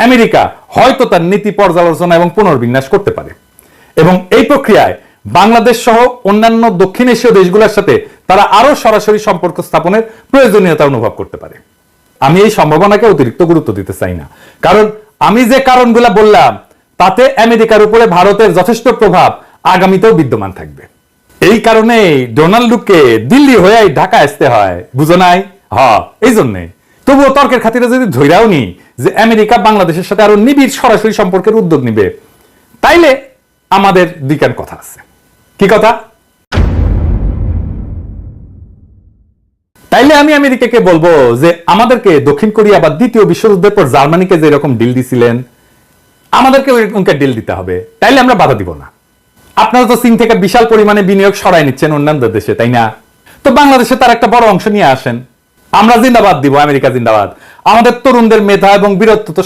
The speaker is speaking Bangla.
আমেরিকা হয়তো তার নীতি পর্যালোচনা এবং পুনর্বিন্যাস করতে পারে, এবং এই প্রক্রিয়ায় বাংলাদেশ সহ অন্যান্য দক্ষিণ এশীয় দেশগুলোর সাথে তারা আরো সরাসরি সম্পর্ক স্থাপনের প্রয়োজনীয়তা অনুভব করতে পারে। আমি এই সম্ভাবনাকে অতিরিক্ত গুরুত্ব দিতে চাই না, কারণ আমি যে কারণগুলো বললাম তাতে আমেরিকার উপরে ভারতের যথেষ্ট প্রভাব আগামীতেও বিদ্যমান থাকবে। এই কারণে ডোনাল্ডকে দিল্লি হয়ে ঢাকা আসতে হয়, বুঝো নাই? এই জন্যে। তবুও তর্কের খাতিরে যদি ধৈরাও নি যে আমেরিকা বাংলাদেশের সাথে আরো নিবিড় সরাসরি সম্পর্কের উদ্যোগ নিবে, তাইলে আমাদের দিকের কথা আছে। কি কথা? তাইলে আমি আমেরিকাকে বলবো যে আমাদেরকে দক্ষিণ কোরিয়া বা দ্বিতীয় বিশ্বযুদ্ধের পর জার্মানিকে যে রকম ডিল দিছিলেন, আমাদেরকে ওইরকম ডিল দিতে হবে, তাইলে আমরা বাধা দিব না। আপনারা তো চীন থেকে বিশাল পরিমাণে বিনিয়োগ সরাই নিচ্ছেন অন্যান্য দেশে, তাই না? তো বাংলাদেশে তার একটা বড় অংশ নিয়ে আসেন, আমরা জিন্দাবাদ দিব, আমেরিকা জিন্দাবাদ। আমাদের তরুণদের মেধা এবং বীরত্ব তো